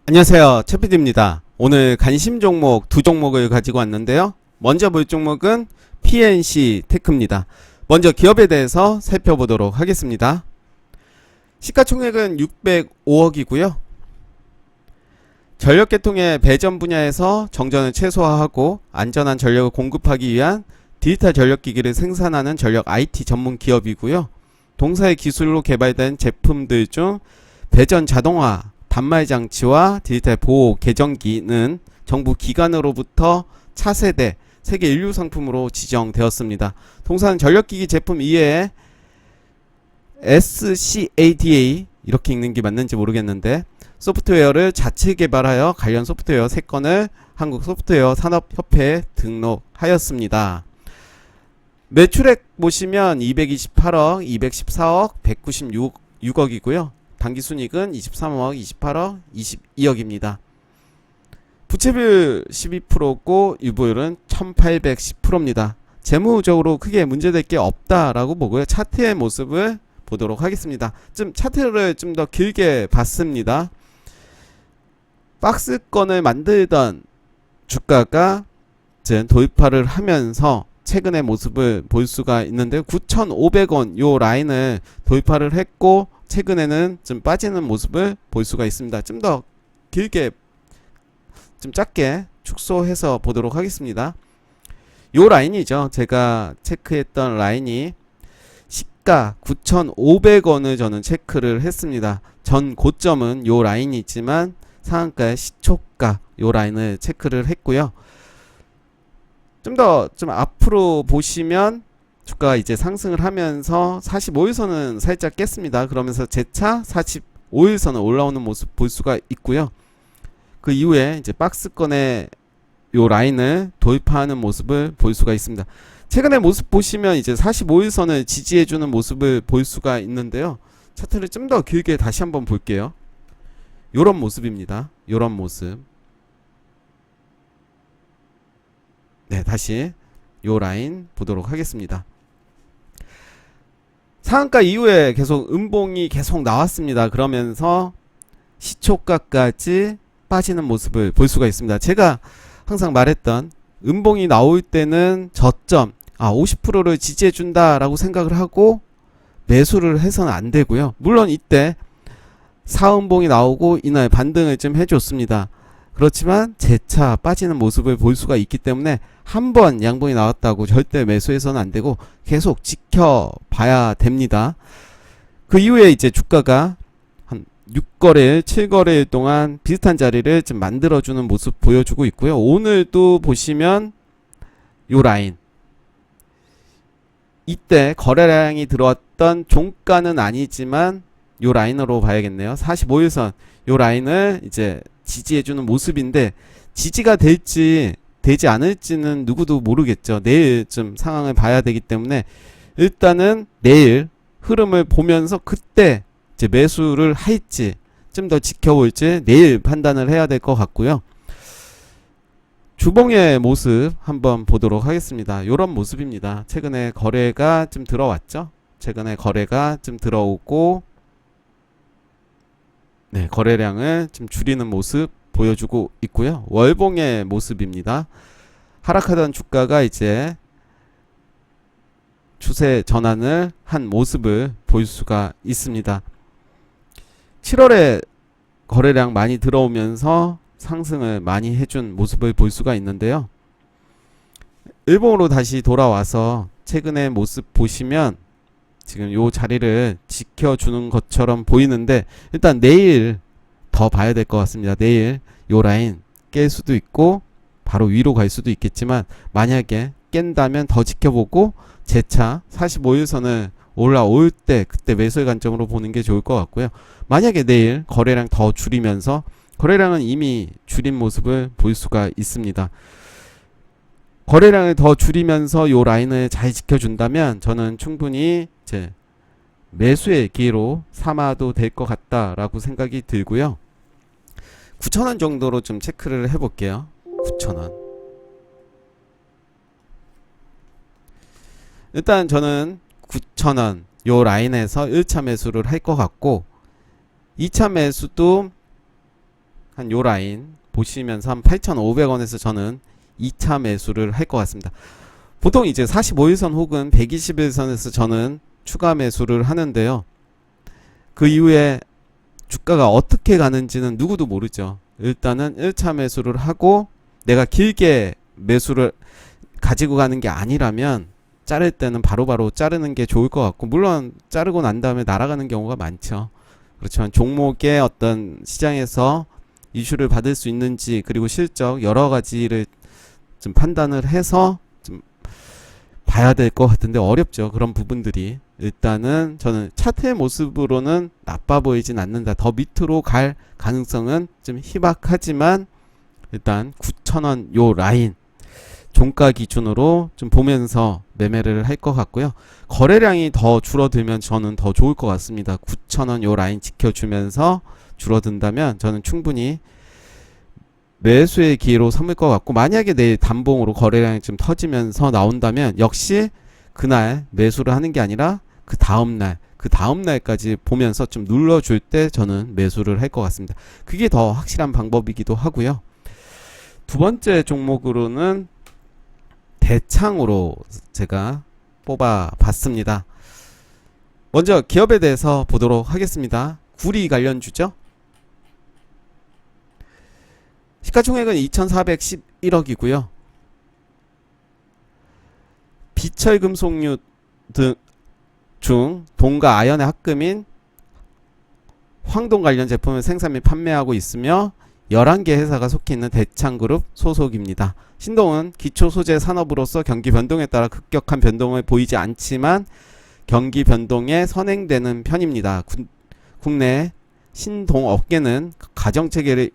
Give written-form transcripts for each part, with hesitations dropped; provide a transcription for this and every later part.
안녕하세요, 최PD입니다. 오늘 관심 종목 두 종목을 가지고 왔는데요. 먼저 볼 종목은 PNC 테크입니다. 먼저 기업에 대해서 살펴보도록 하겠습니다. 시가총액은 605억이고요. 전력계통의 배전 분야에서 정전을 최소화하고 안전한 전력을 공급하기 위한 디지털 전력기기를 생산하는 전력 IT 전문 기업이고요. 동사의 기술로 개발된 제품들 중 배전 자동화, 단말 장치와 디지털 보호 계정기는 정부 기관으로부터 차세대 세계 인류 상품으로 지정되었습니다. 동사는 전력기기 제품 이외에 SCADA 이렇게 읽는 게 맞는지 모르겠는데 소프트웨어를 자체 개발하여 관련 소프트웨어 3건을 한국 소프트웨어 산업협회에 등록하였습니다. 매출액 보시면 228억, 214억, 196억이고요. 당기순이익은 23억, 28억, 22억입니다. 부채비율 12%고 유보율은 1810%입니다. 재무적으로 크게 문제될 게 없다라고 보고요. 차트의 모습을 보도록 하겠습니다. 차트를 좀 더 길게 봤습니다. 박스권을 만들던 주가가 돌파를 하면서 최근의 모습을 볼 수가 있는데요. 9,500원 요 라인을 돌파를 했고 최근에는 좀 빠지는 모습을 볼 수가 있습니다. 좀 더 길게 좀 짧게 축소해서 보도록 하겠습니다. 요 라인이죠. 제가 체크했던 라인이 시가 9,500원을 저는 체크를 했습니다. 전 고점은 요 라인이 있지만 상한가의 시초가 요 라인을 체크를 했고요. 좀 앞으로 보시면 주가가 이제 상승을 하면서 45일선은 살짝 깼습니다. 그러면서 재차 45일선은 올라오는 모습 볼 수가 있고요. 그 이후에 이제 박스권의 요 라인을 돌파하는 모습을 볼 수가 있습니다. 최근의 모습 보시면 이제 45일선을 지지해주는 모습을 볼 수가 있는데요. 차트를 좀 더 길게 다시 한번 볼게요. 요런 모습입니다. 요런 모습. 네, 다시 요 라인 보도록 하겠습니다. 상한가 이후에 계속 음봉이 계속 나왔습니다. 그러면서 시초가까지 빠지는 모습을 볼 수가 있습니다. 제가 항상 말했던 음봉이 나올 때는 저점 50%를 지지해준다 라고 생각을 하고 매수를 해서는 안 되고요. 물론 이때 사음봉이 나오고 이날 반등을 좀 해줬습니다. 그렇지만 재차 빠지는 모습을 볼 수가 있기 때문에 한번 양봉이 나왔다고 절대 매수해서는 안 되고 계속 지켜봐야 됩니다. 그 이후에 이제 주가가 한 6거래일, 7거래일 동안 비슷한 자리를 좀 만들어주는 모습 보여주고 있고요. 오늘도 보시면 요 라인, 이때 거래량이 들어왔던 종가는 아니지만 요 라인으로 봐야겠네요. 45일선 요 라인을 이제 지지해주는 모습인데 지지가 될지 되지 않을지는 누구도 모르겠죠. 내일 좀 상황을 봐야 되기 때문에 일단은 내일 흐름을 보면서 그때 이제 매수를 할지 좀 더 지켜볼지 내일 판단을 해야 될 것 같고요. 주봉의 모습 한번 보도록 하겠습니다. 요런 모습입니다. 최근에 거래가 좀 들어왔죠. 최근에 거래가 좀 들어오고 네, 거래량을 좀 줄이는 모습 보여주고 있고요. 월봉의 모습입니다. 하락하던 주가가 이제 추세 전환을 한 모습을 볼 수가 있습니다. 7월에 거래량 많이 들어오면서 상승을 많이 해준 모습을 볼 수가 있는데요. 일봉으로 다시 돌아와서 최근의 모습 보시면 지금 요 자리를 지켜주는 것처럼 보이는데 일단 내일 더 봐야 될 것 같습니다. 내일 요 라인 깰 수도 있고 바로 위로 갈 수도 있겠지만 만약에 깬다면 더 지켜보고 재차 45일선을 올라올 때 그때 매수의 관점으로 보는 게 좋을 것 같고요. 만약에 내일 거래량 더 줄이면서 거래량은 이미 줄인 모습을 볼 수가 있습니다. 거래량을 더 줄이면서 요 라인을 잘 지켜준다면 저는 충분히 이제 매수의 기회로 삼아도 될 것 같다라고 생각이 들고요. 9,000원 정도로 좀 체크를 해볼게요. 9,000원. 일단 저는 9,000원 요 라인에서 1차 매수를 할 것 같고 2차 매수도 한 요 라인 보시면서 한 8,500원에서 저는 2차 매수를 할 것 같습니다. 보통 이제 45일선 혹은 120일선에서 저는 추가 매수를 하는데요. 그 이후에 주가가 어떻게 가는지는 누구도 모르죠. 일단은 1차 매수를 하고 내가 길게 매수를 가지고 가는 게 아니라면 자를 때는 바로바로 자르는 게 좋을 것 같고, 물론 자르고 난 다음에 날아가는 경우가 많죠. 그렇지만 종목의 어떤 시장에서 이슈를 받을 수 있는지, 그리고 실적 여러 가지를 좀 판단을 해서 좀 봐야 될 것 같은데 어렵죠. 그런 부분들이. 일단은 저는 차트의 모습으로는 나빠 보이진 않는다. 더 밑으로 갈 가능성은 좀 희박하지만 일단 9,000원 요 라인 종가 기준으로 좀 보면서 매매를 할 것 같고요. 거래량이 더 줄어들면 저는 더 좋을 것 같습니다. 9,000원 요 라인 지켜주면서 줄어든다면 저는 충분히 매수의 기회로 삼을 것 같고, 만약에 내일 단봉으로 거래량이 좀 터지면서 나온다면 역시 그날 매수를 하는 게 아니라 그 다음날까지 보면서 좀 눌러줄 때 저는 매수를 할 것 같습니다. 그게 더 확실한 방법이기도 하고요. 두 번째 종목으로는 대창으로 제가 뽑아 봤습니다. 먼저 기업에 대해서 보도록 하겠습니다. 구리 관련주죠. 시가총액은 2,411억이고요. 비철금속류 중 동과 아연의 합금인 황동 관련 제품을 생산 및 판매하고 있으며 11개 회사가 속해 있는 대창그룹 소속입니다. 신동은 기초소재 산업으로서 경기 변동에 따라 급격한 변동을 보이지 않지만 경기 변동에 선행되는 편입니다. 국내 신동 업계는 과점 체계를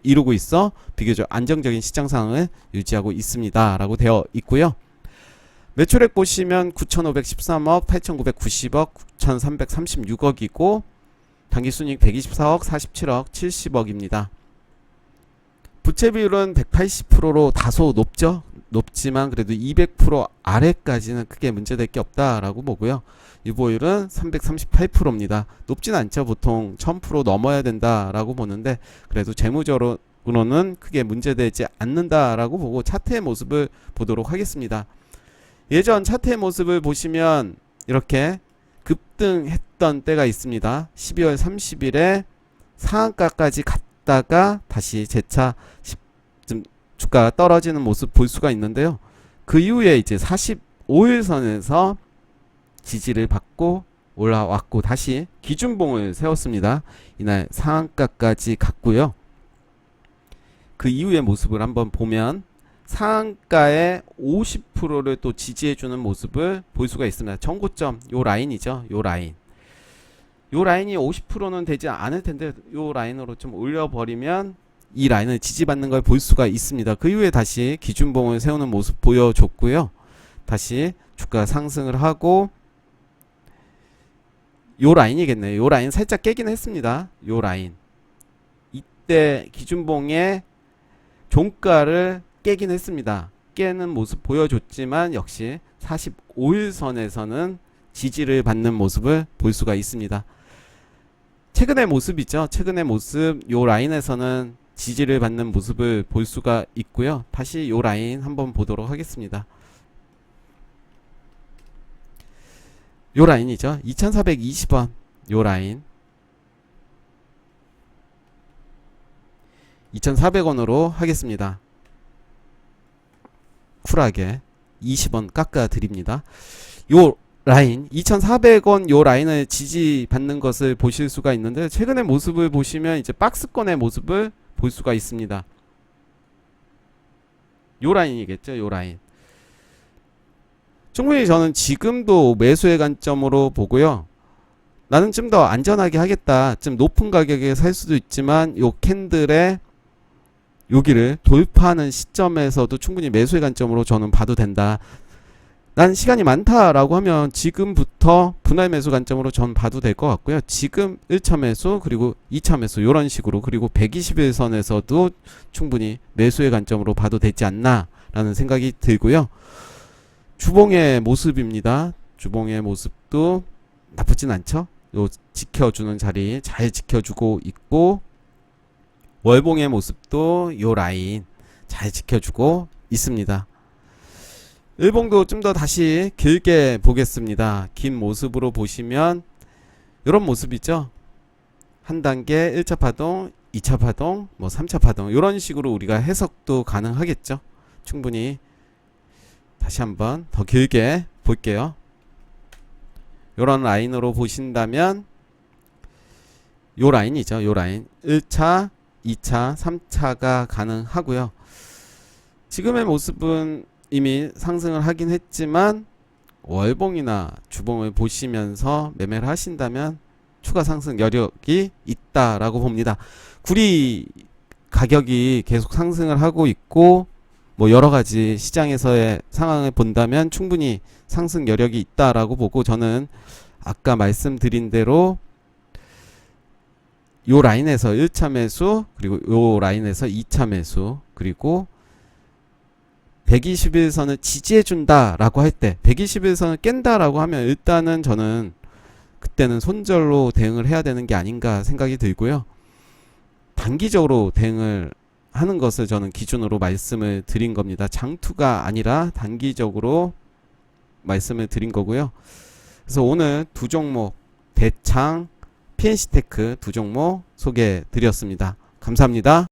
이루고 있어 비교적 안정적인 시장 상황을 유지하고 있습니다. 라고 되어 있고요. 매출액 보시면 9,513억, 8,990억, 9,336억이고 당기순이익 124억, 47억, 70억입니다. 부채 비율은 180%로 다소 높죠. 높지만 그래도 200% 아래까지는 크게 문제될 게 없다라고 보고요. 유보율은 338%입니다. 높진 않죠. 보통 1000% 넘어야 된다라고 보는데 그래도 재무적으로는 크게 문제되지 않는다라고 보고 차트의 모습을 보도록 하겠습니다. 예전 차트의 모습을 보시면 이렇게 급등했던 때가 있습니다. 12월 30일에 상한가까지 갔다가 다시 재차 주가가 떨어지는 모습 볼 수가 있는데요. 그 이후에 이제 45일선에서 지지를 받고 올라왔고 다시 기준봉을 세웠습니다. 이날 상한가까지 갔고요. 그 이후의 모습을 한번 보면 상한가의 50%를 또 지지해주는 모습을 볼 수가 있습니다. 전고점 요 라인이죠. 요 라인이 50%는 되지 않을 텐데 요 라인으로 좀 올려버리면 이 라인을 지지받는 걸 볼 수가 있습니다. 그 이후에 다시 기준봉을 세우는 모습 보여줬고요. 다시 주가 상승을 하고 요 라인이겠네요. 요 라인 살짝 깨긴 했습니다. 요 라인 이때 기준봉의 종가를 깨긴 했습니다. 깨는 모습 보여줬지만 역시 45일선에서는 지지를 받는 모습을 볼 수가 있습니다. 최근의 모습이죠. 최근의 모습 요 라인에서는 지지를 받는 모습을 볼 수가 있고요. 다시 요 라인 한번 보도록 하겠습니다. 요 라인이죠. 2420원 요 라인 2400원으로 하겠습니다. 쿨하게 20원 깎아 드립니다. 요 라인 2400원 요 라인을 지지받는 것을 보실 수가 있는데 최근의 모습을 보시면 이제 박스권의 모습을 볼 수가 있습니다. 요 라인이겠죠. 요 라인 충분히 저는 지금도 매수의 관점으로 보고요. 나는 좀 더 안전하게 하겠다. 좀 높은 가격에 살 수도 있지만 요 캔들의 여기를 돌파하는 시점에서도 충분히 매수의 관점으로 저는 봐도 된다. 난 시간이 많다라고 하면 지금부터 분할 매수 관점으로 전 봐도 될 것 같고요. 지금 1차 매수 그리고 2차 매수 이런 식으로 그리고 121선에서도 충분히 매수의 관점으로 봐도 되지 않나 라는 생각이 들고요. 주봉의 모습입니다. 주봉의 모습도 나쁘진 않죠. 요 지켜주는 자리 잘 지켜주고 있고, 월봉의 모습도 요 라인 잘 지켜주고 있습니다. 일봉도 좀 더 다시 길게 보겠습니다. 긴 모습으로 보시면 이런 모습이죠. 한 단계 1차 파동, 2차 파동, 뭐 3차 파동, 이런 식으로 우리가 해석도 가능하겠죠. 충분히 다시 한번 더 길게 볼게요. 이런 라인으로 보신다면 요 라인이죠. 요 라인 1차, 2차, 3차가 가능하고요. 지금의 모습은 이미 상승을 하긴 했지만 월봉이나 주봉을 보시면서 매매를 하신다면 추가 상승 여력이 있다라고 봅니다. 구리 가격이 계속 상승을 하고 있고, 뭐 여러 가지 시장에서의 상황을 본다면 충분히 상승 여력이 있다라고 보고, 저는 아까 말씀드린 대로 요 라인에서 1차 매수, 그리고 요 라인에서 2차 매수, 그리고 121선을 지지해준다라고 할 때, 121선을 깬다라고 하면 일단은 저는 그때는 손절로 대응을 해야 되는 게 아닌가 생각이 들고요. 단기적으로 대응을 하는 것을 저는 기준으로 말씀을 드린 겁니다. 장투가 아니라 단기적으로 말씀을 드린 거고요. 그래서 오늘 두 종목, 대창, PNC테크 두 종목 소개해 드렸습니다. 감사합니다.